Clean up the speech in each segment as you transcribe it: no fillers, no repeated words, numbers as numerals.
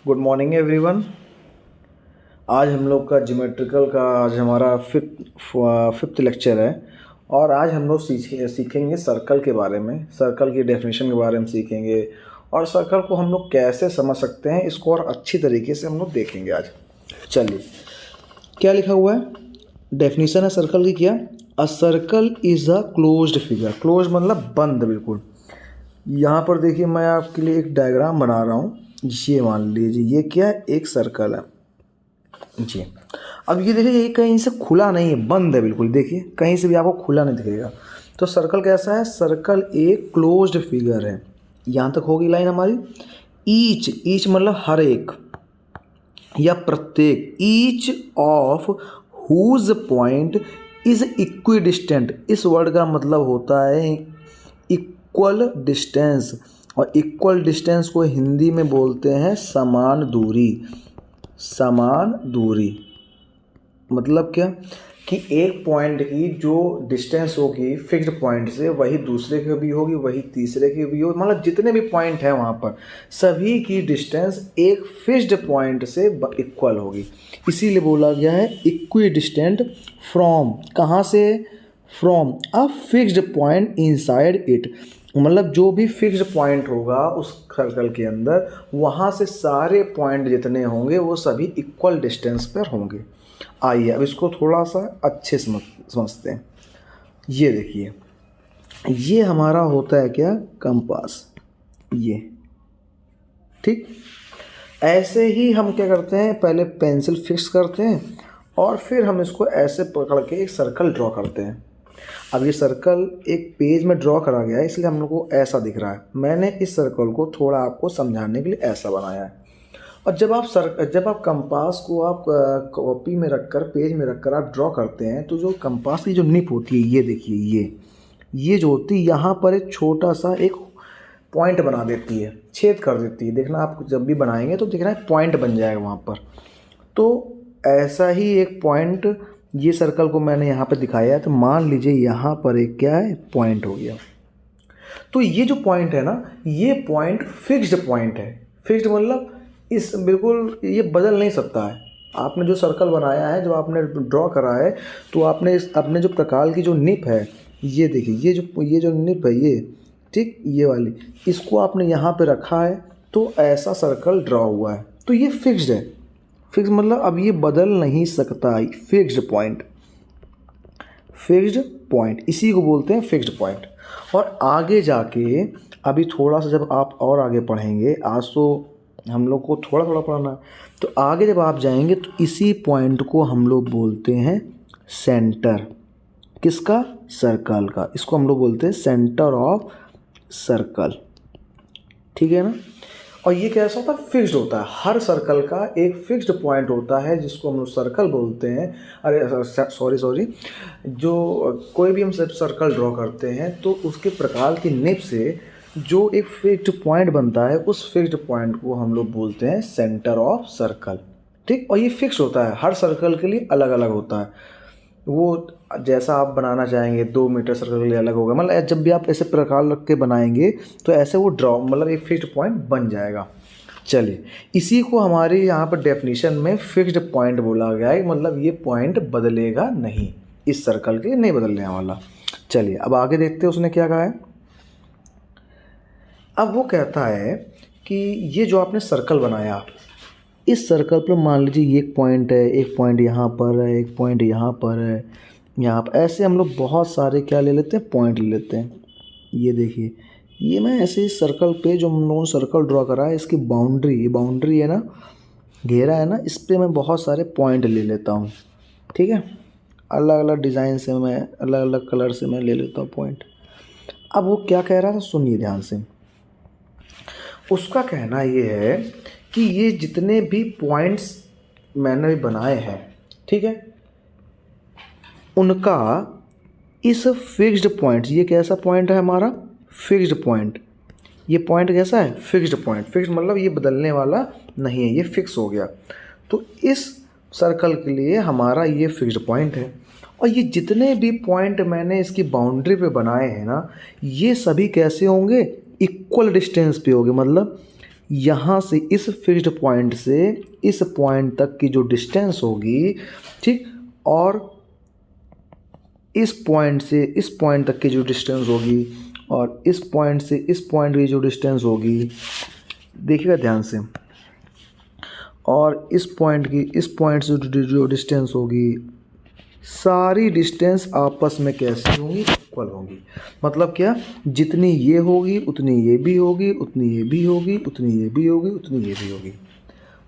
Good morning everyone. आज हम लोग का ज्योमेट्रिकल का आज हमारा फिफ्थ लेक्चर है और आज हम लोग सीखेंगे सर्कल के बारे में, सर्कल की डेफिनेशन के बारे में सीखेंगे और सर्कल को हम लोग कैसे समझ सकते हैं इसको और अच्छी तरीके से हम लोग देखेंगे आज। चलिए, क्या लिखा हुआ है? डेफिनेशन है सर्कल की क्या? A circle is a closed figure. Close मतलब बंद बिल्कुल। यहाँ पर देखिए, मैं आपके लिए एक डायग्राम बना रहा हूँ। ये मान लीजिए ये क्या है, एक सर्कल है जी। अब ये देखिए, ये कहीं से खुला नहीं है, बंद है बिल्कुल। देखिए कहीं से भी आपको खुला नहीं दिखेगा। तो सर्कल कैसा है? सर्कल एक क्लोज्ड फिगर है। यहाँ तक होगी लाइन हमारी। ईच मतलब हर एक या प्रत्येक। Each of whose point is equidistant. इस वर्ड का मतलब होता है इक्वल डिस्टेंस, और इक्वल डिस्टेंस को हिंदी में बोलते हैं समान दूरी। समान दूरी मतलब क्या कि एक पॉइंट की जो डिस्टेंस होगी फिक्स्ड पॉइंट से, वही दूसरे की भी होगी, वही तीसरे की भी होगी। मतलब जितने भी पॉइंट हैं वहाँ पर सभी की डिस्टेंस एक फिक्स्ड पॉइंट से इक्वल होगी। इसीलिए बोला गया है इक्वी डिस्टेंट फ्रॉम। कहाँ से? From a fixed point inside it. मतलब जो भी फिक्स्ड पॉइंट होगा उस सर्कल के अंदर, वहाँ से सारे पॉइंट जितने होंगे वो सभी इक्वल डिस्टेंस पर होंगे। आइए अब इसको थोड़ा सा अच्छे समझते हैं। ये देखिए, ये हमारा होता है क्या? कंपास। ये ठीक। ऐसे ही हम क्या करते हैं, पहले पेंसिल फिक्स करते हैं और फिर हम इसको ऐसे पकड़ के एक सर्कल ड्रॉ करते हैं। अब ये सर्कल एक पेज में ड्रॉ करा गया है, इसलिए हम लोग को ऐसा दिख रहा है। मैंने इस सर्कल को थोड़ा आपको समझाने के लिए ऐसा बनाया है। और जब आप कंपास को आप कॉपी में रखकर, पेज में रखकर आप ड्रॉ करते हैं, तो जो कंपास की जो निप होती है, ये देखिए, ये जो होती है यहाँ पर एक छोटा सा एक पॉइंट बना देती है, छेद कर देती है। देखना आप जब भी बनाएंगे तो देखना पॉइंट बन जाएगा वहाँ पर। तो ऐसा ही एक पॉइंट ये सर्कल को मैंने यहाँ पे दिखाया है। तो मान लीजिए यहाँ पर एक क्या है, पॉइंट हो गया। तो ये जो पॉइंट है ना, ये पॉइंट फिक्स्ड पॉइंट है। फिक्स्ड मतलब इस बिल्कुल ये बदल नहीं सकता है। आपने जो सर्कल बनाया है, जो आपने ड्रॉ करा है, तो आपने अपने जो प्रकार की जो निप है, ये देखिए, ये जो निप है, ये ठीक, ये वाली, इसको आपने यहाँ पे रखा है तो ऐसा सर्कल ड्रॉ हुआ है। तो ये फिक्स्ड है। फिक्स मतलब अब ये बदल नहीं सकता। फिक्स्ड पॉइंट, फिक्स्ड पॉइंट इसी को बोलते हैं फिक्स्ड पॉइंट। और आगे जाके अभी थोड़ा सा जब आप और आगे पढ़ेंगे, आज तो हम लोग को थोड़ा थोड़ा पढ़ना है, तो आगे जब आप जाएंगे तो इसी पॉइंट को हम लोग बोलते हैं सेंटर। किसका? सर्कल का। इसको हम लोग बोलते हैं सेंटर ऑफ सर्कल। ठीक है ना? और ये कैसा होता है? फिक्स्ड होता है। हर सर्कल का एक फिक्स्ड पॉइंट होता है जिसको हम लोग सर्कल बोलते हैं। अरे सॉरी, जो कोई भी हम सर्कल ड्रॉ करते हैं तो उसके प्रकार की निप से जो एक फिक्स्ड पॉइंट बनता है, उस फिक्स्ड पॉइंट को हम लोग बोलते हैं सेंटर ऑफ सर्कल। ठीक। और ये फिक्स होता है, हर सर्कल के लिए अलग अलग होता है। वो जैसा आप बनाना चाहेंगे, 2 मीटर सर्कल के लिए अलग होगा। मतलब जब भी आप ऐसे प्रकार रख के बनाएंगे तो ऐसे वो ड्रॉ मतलब एक फिक्स्ड पॉइंट बन जाएगा। चलिए, इसी को हमारे यहाँ पर डेफिनेशन में फिक्स्ड पॉइंट बोला गया है। मतलब ये पॉइंट बदलेगा नहीं, इस सर्कल के नहीं बदलने वाला। चलिए अब आगे देखते हैं उसने क्या कहा है। अब वो कहता है कि ये जो आपने सर्कल बनाया, इस सर्कल पर मान लीजिए ये एक पॉइंट है, एक पॉइंट यहाँ पर है, एक पॉइंट यहाँ पर है, यहाँ पर, ऐसे हम लोग बहुत सारे क्या ले लेते हैं, पॉइंट ले लेते हैं। ये देखिए, ये मैं ऐसे इस सर्कल पे जो हम लोगों ने सर्कल ड्रॉ करा है, इसकी बाउंड्री है ना, घेरा है ना, इस पर मैं बहुत सारे पॉइंट ले लेता हूँ। ठीक है, अलग अलग डिज़ाइन से मैं, अलग अलग कलर से मैं ले लेता हूँ पॉइंट। अब वो क्या कह रहा था, सुनिए ध्यान से। उसका कहना ये है कि ये जितने भी पॉइंट्स मैंने बनाए हैं, ठीक है, उनका इस फिक्स्ड पॉइंट, ये कैसा पॉइंट है हमारा? Fixed point. ये पॉइंट कैसा है? Fixed point. फिक्स्ड मतलब ये बदलने वाला नहीं है, ये फिक्स हो गया। तो इस सर्कल के लिए हमारा ये फिक्स्ड पॉइंट है। और ये जितने भी पॉइंट मैंने इसकी बाउंड्री पे बनाए हैं ना, ये सभी कैसे होंगे? इक्वल डिस्टेंस पे होंगे। मतलब यहाँ से इस फिक्स्ड पॉइंट से इस पॉइंट तक की जो डिस्टेंस होगी, ठीक, और इस पॉइंट से इस पॉइंट तक की जो डिस्टेंस होगी और इस पॉइंट से इस पॉइंट की जो डिस्टेंस होगी, देखिएगा ध्यान से, और इस पॉइंट से जो डिस्टेंस होगी, सारी डिस्टेंस आपस में कैसी होंगी, इक्वल होंगी। मतलब क्या, जितनी ये होगी उतनी ये भी होगी, उतनी ये भी होगी, उतनी ये भी होगी, उतनी ये भी होगी।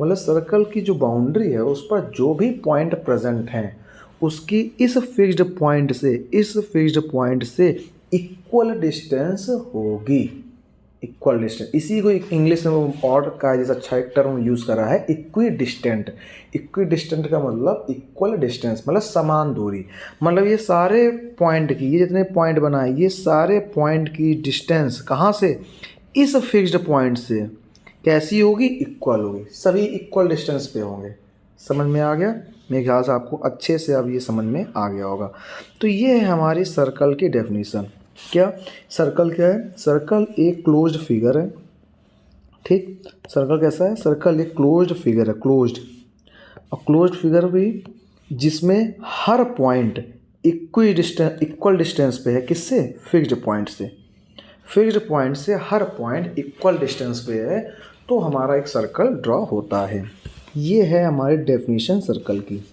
मतलब सर्कल की जो बाउंड्री है उस पर जो भी पॉइंट प्रेजेंट हैं उसकी इस फिक्स्ड पॉइंट से इक्वल डिस्टेंस होगी। इक्वल डिस्टेंस, इसी को इंग्लिश में और का जैसा अच्छा एक टर्म यूज़ करा है, इक्वी डिस्टेंट। इक्वी डिस्टेंट का मतलब इक्वल डिस्टेंस, मतलब समान दूरी। मतलब ये सारे पॉइंट की, ये जितने पॉइंट बनाए, ये सारे पॉइंट की डिस्टेंस कहाँ से, इस फिक्स्ड पॉइंट से कैसी होगी, इक्वल होगी। सभी इक्वल डिस्टेंस पे होंगे। समझ में आ गया? मेरे ख्याल से आपको अच्छे से अब ये समझ में आ गया होगा। तो ये है हमारी सर्कल की डेफिनेशन। क्या सर्कल क्या है? सर्कल एक क्लोज्ड फिगर है, ठीक। सर्कल कैसा है? सर्कल एक क्लोज्ड फिगर है, क्लोज्ड। और क्लोज्ड फिगर भी जिसमें हर पॉइंट इक्वल डिस्टेंस पे है। किससे? फिक्स्ड पॉइंट से। फिक्स्ड पॉइंट से हर पॉइंट इक्वल डिस्टेंस पे है, तो हमारा एक सर्कल ड्रॉ होता है। ये है हमारी डेफिनेशन सर्कल की।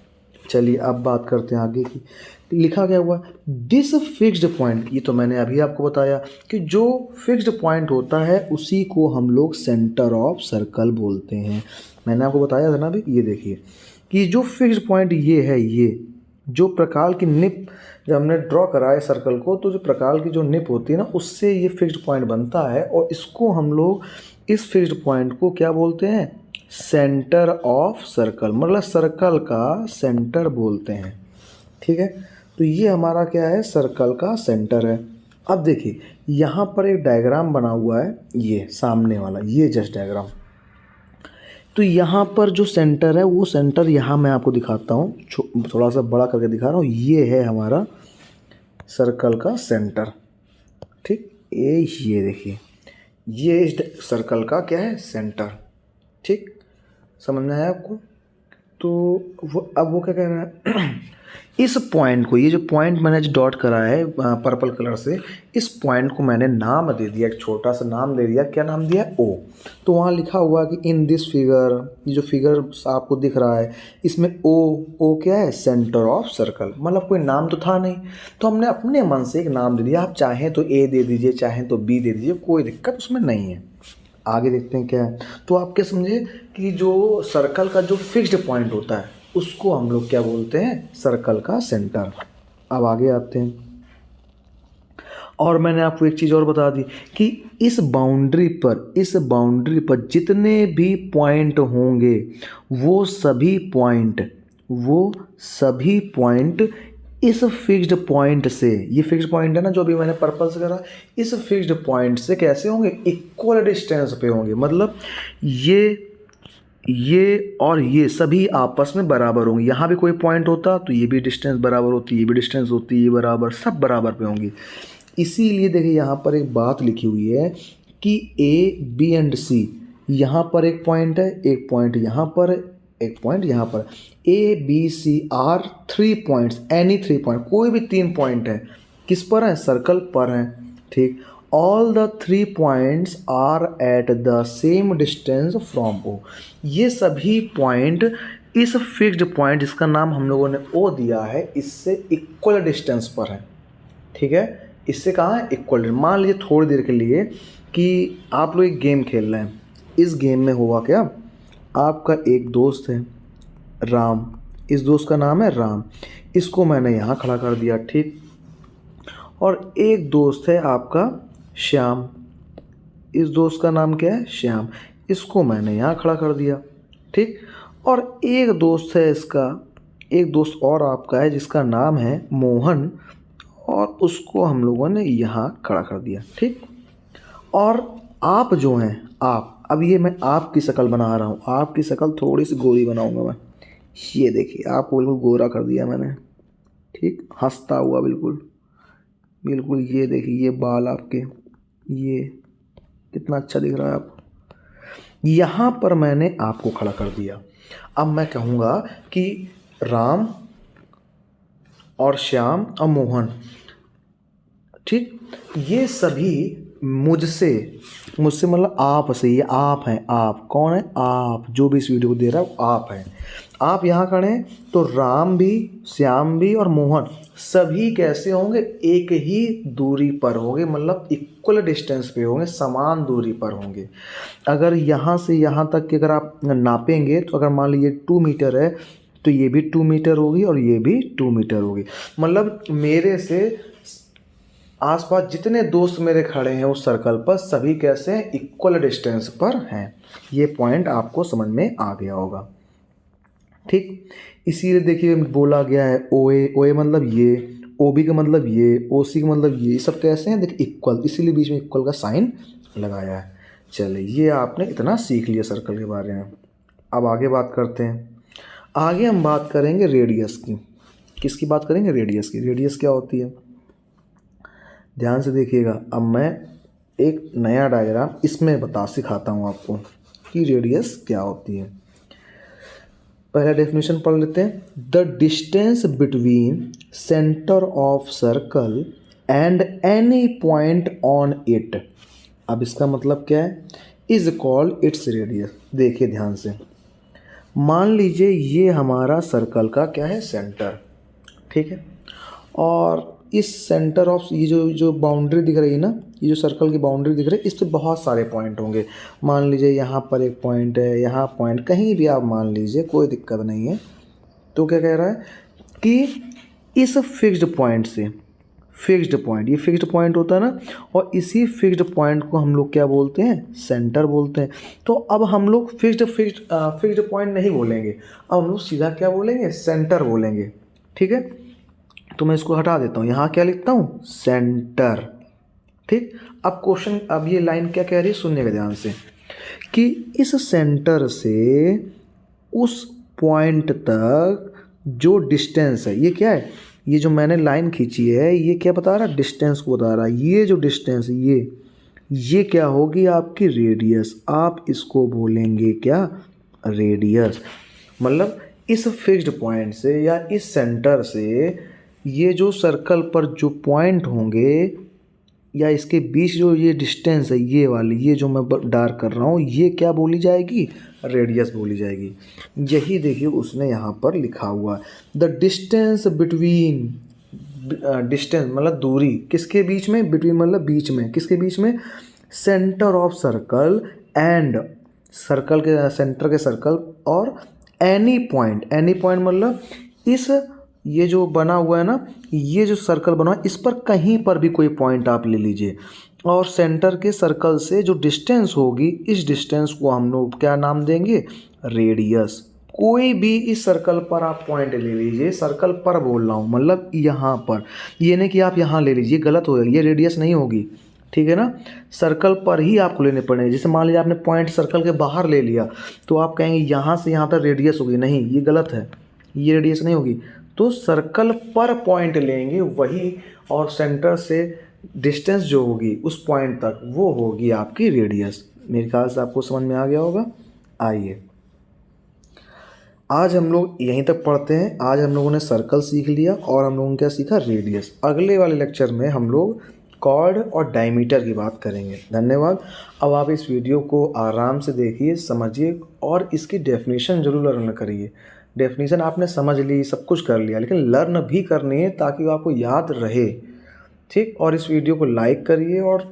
चलिए अब बात करते हैं आगे की। लिखा क्या हुआ? दिस फिक्स्ड पॉइंट, ये तो मैंने अभी आपको बताया कि जो फिक्स्ड पॉइंट होता है उसी को हम लोग सेंटर ऑफ सर्कल बोलते हैं। मैंने आपको बताया था ना अभी। ये देखिए कि जो फिक्स्ड पॉइंट ये है, ये जो प्रकार की निप, जब हमने ड्रॉ करा है सर्कल को, तो जो प्रकार की जो निप होती है ना, उससे ये फिक्स्ड पॉइंट बनता है। और इसको हम लोग, इस फिक्स्ड पॉइंट को क्या बोलते हैं? सेंटर ऑफ सर्कल, मतलब सर्कल का सेंटर बोलते हैं। ठीक है, तो ये हमारा क्या है? सर्कल का सेंटर है। अब देखिए यहाँ पर एक डायग्राम बना हुआ है, ये सामने वाला, ये जस्ट डायग्राम। तो यहाँ पर जो सेंटर है, वो सेंटर यहाँ मैं आपको दिखाता हूँ, थोड़ा सा बड़ा करके दिखा रहा हूँ। ये है हमारा सर्कल का सेंटर, ठीक। ये देखिए, ये इस सर्कल का क्या है? सेंटर, ठीक। समझ में आया आपको? तो वो क्या कह रहा है? इस पॉइंट को, ये जो पॉइंट मैंने जो डॉट करा है पर्पल कलर से, इस पॉइंट को मैंने नाम दे दिया, एक छोटा सा नाम दे दिया। क्या नाम दिया? ओ। तो वहाँ लिखा हुआ कि इन दिस फिगर, ये जो फिगर आपको दिख रहा है इसमें ओ क्या है? Centre of circle. मतलब कोई नाम तो था नहीं, तो हमने अपने मन से एक नाम दे दिया। आप चाहें तो ए दे दीजिए, चाहें तो बी दे दीजिए, कोई दिक्कत उसमें नहीं है। आगे देखते हैं क्या है। तो आप क्या समझे कि जो सर्कल का जो फिक्स्ड पॉइंट होता है उसको हम लोग क्या बोलते हैं? सर्कल का सेंटर। अब आगे आते हैं। और मैंने आपको एक चीज़ और बता दी कि इस बाउंड्री पर जितने भी पॉइंट होंगे वो सभी पॉइंट इस फिक्स्ड पॉइंट से, ये फिक्स्ड पॉइंट है ना जो अभी मैंने पर्पल से करा, इस फिक्स्ड पॉइंट से कैसे होंगे? इक्वल डिस्टेंस पे होंगे। मतलब ये और ये सभी आपस में बराबर होंगे। यहाँ भी कोई पॉइंट होता तो ये भी डिस्टेंस बराबर होती, ये भी डिस्टेंस होती, ये बराबर, सब बराबर पे होंगी। इसीलिए देखिए यहाँ पर एक बात लिखी हुई है कि ए बी एंड सी, यहाँ पर एक पॉइंट है, एक पॉइंट यहाँ पर, एक पॉइंट यहाँ पर। A B C are 3 points, any 3 point, कोई भी 3 पॉइंट है, किस पर है? सर्कल पर है, ठीक। All the 3 points are at the same distance from O. ये सभी पॉइंट इस फिक्स्ड पॉइंट, जिसका नाम हम लोगों ने ओ दिया है, इससे इक्वल डिस्टेंस पर है, ठीक है। इससे कहाँ है? इक्वल। मान लीजिए थोड़ी देर के लिए कि आप लोग एक गेम खेल रहे हैं। इस गेम में हुआ क्या? आपका एक दोस्त है राम, इस दोस्त का नाम है राम, इसको मैंने यहाँ खड़ा कर दिया, ठीक। और एक दोस्त है आपका श्याम, इस दोस्त का नाम क्या है? श्याम, इसको मैंने यहाँ खड़ा कर दिया, ठीक। और एक दोस्त है इसका, एक दोस्त और आपका है जिसका नाम है मोहन, और उसको हम लोगों ने यहाँ खड़ा कर दिया, ठीक। और आप जो हैं, आप, अब ये मैं आपकी शक्ल बना रहा हूँ, आपकी शक्ल थोड़ी सी गोरी बनाऊंगा मैं। ये देखिए आपको बिल्कुल गोरा कर दिया मैंने, ठीक, हंसता हुआ बिल्कुल बिल्कुल। ये देखिए ये बाल आपके, ये कितना अच्छा दिख रहा है आपको। यहाँ पर मैंने आपको खड़ा कर दिया। अब मैं कहूँगा कि राम और श्याम और मोहन, ठीक, ये सभी मुझसे मतलब आप से, ये आप हैं, आप कौन है, आप जो भी इस वीडियो को दे रहा है वो आप हैं। आप यहाँ खड़े हैं तो राम भी, श्याम भी और मोहन सभी कैसे होंगे, एक ही दूरी पर होंगे, मतलब इक्वल डिस्टेंस पे होंगे, समान दूरी पर होंगे। अगर यहाँ से यहाँ तक की अगर आप नापेंगे तो अगर मान लीजिए 2 मीटर है तो ये भी 2 मीटर होगी और ये भी 2 मीटर होगी। मतलब मेरे से आसपास जितने दोस्त मेरे खड़े हैं उस सर्कल पर सभी कैसे हैं, इक्वल डिस्टेंस पर हैं। ये पॉइंट आपको समझ में आ गया होगा, ठीक। इसीलिए देखिए बोला गया है ओ ए मतलब ये, ओ बी का मतलब ये, ओ सी का मतलब ये सब कैसे हैं, देखिए इक्वल, इसीलिए बीच में इक्वल का साइन लगाया है। चलिए ये आपने इतना सीख लिया सर्कल के बारे में। अब आगे बात करते हैं। आगे हम बात करेंगे रेडियस की। किसकी बात करेंगे, रेडियस की। रेडियस क्या होती है, ध्यान से देखिएगा। अब मैं एक नया डायग्राम इसमें सिखाता हूँ आपको कि रेडियस क्या होती है। पहला डेफिनेशन पढ़ लेते हैं। The distance between centre of circle and any point on it. अब इसका मतलब क्या है, इज कॉल्ड इट्स रेडियस। देखिए ध्यान से, मान लीजिए ये हमारा सर्कल का क्या है, सेंटर, ठीक है। और इस सेंटर ऑफ ये जो बाउंड्री दिख रही है ना, ये जो सर्कल की बाउंड्री दिख रही है, इस पर बहुत सारे पॉइंट होंगे। मान लीजिए यहाँ पर एक पॉइंट है, यहाँ पॉइंट, कहीं भी आप मान लीजिए, कोई दिक्कत नहीं है। तो क्या कह रहा है कि इस फिक्स्ड पॉइंट से, फिक्स्ड पॉइंट, ये फिक्स्ड पॉइंट होता है ना, और इसी फिक्स्ड पॉइंट को हम लोग क्या बोलते हैं, सेंटर बोलते हैं। तो अब हम लोग फिक्स्ड पॉइंट नहीं बोलेंगे, अब हम लोग सीधा क्या बोलेंगे, सेंटर बोलेंगे, ठीक है। तो मैं इसको हटा देता हूँ, यहाँ क्या लिखता हूँ, सेंटर, ठीक। अब क्वेश्चन, अब ये लाइन क्या कह रही है, सुनिएगा ध्यान से, कि इस सेंटर से उस पॉइंट तक जो डिस्टेंस है, ये क्या है, ये जो मैंने लाइन खींची है ये क्या बता रहा है, डिस्टेंस को बता रहा है। ये जो डिस्टेंस, ये क्या होगी, आपकी रेडियस। आप इसको बोलेंगे क्या, रेडियस। मतलब इस फिक्स्ड पॉइंट से या इस सेंटर से ये जो सर्कल पर जो पॉइंट होंगे या इसके बीच जो ये डिस्टेंस है, ये वाली, ये जो मैं डार्क कर रहा हूँ, ये क्या बोली जाएगी, रेडियस बोली जाएगी। यही देखिए उसने यहाँ पर लिखा हुआ है, द डिस्टेंस बिटवीन, डिस्टेंस मतलब दूरी, किसके बीच में, बिटवीन मतलब बीच में, किसके बीच में, centre of circle and, circle के सेंटर के सर्कल और एनी पॉइंट मतलब इस, ये जो बना हुआ है ना, ये जो सर्कल बना है, इस पर कहीं पर भी कोई पॉइंट आप ले लीजिए, और सेंटर के सर्कल से जो डिस्टेंस होगी, इस डिस्टेंस को हम लोग क्या नाम देंगे, रेडियस। कोई भी इस सर्कल पर आप पॉइंट ले लीजिए, सर्कल पर बोल रहा हूँ, मतलब यहाँ पर, ये नहीं कि आप यहाँ ले लीजिए, गलत हो जाएगी, ये रेडियस नहीं होगी, ठीक है ना। सर्कल पर ही आपको लेने पड़ेंगे। जैसे मान लीजिए आपने पॉइंट सर्कल के बाहर ले लिया तो आप कहेंगे यहाँ से यहाँ तक रेडियस होगी, नहीं, ये गलत है, ये रेडियस नहीं होगी। तो सर्कल पर पॉइंट लेंगे वही, और सेंटर से डिस्टेंस जो होगी उस पॉइंट तक, वो होगी आपकी रेडियस। मेरे ख्याल से आपको समझ में आ गया होगा। आइए आज हम लोग यहीं तक पढ़ते हैं। आज हम लोगों ने सर्कल सीख लिया और हम लोगों ने क्या सीखा, रेडियस। अगले वाले लेक्चर में हम लोग कॉर्ड और डायमीटर की बात करेंगे। धन्यवाद। अब आप इस वीडियो को आराम से देखिए, समझिए और इसकी डेफिनेशन जरूर लर्न करिए। डेफिनेशन आपने समझ ली, सब कुछ कर लिया, लेकिन लर्न भी करनी है ताकि वो आपको याद रहे, ठीक। और इस वीडियो को लाइक करिए और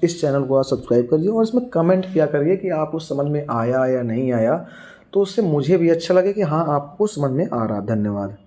इस चैनल को आप सब्सक्राइब करिए और इसमें कमेंट किया करिए कि आपको समझ में आया या नहीं आया, तो उससे मुझे भी अच्छा लगे कि हाँ आपको समझ में आ रहा। धन्यवाद।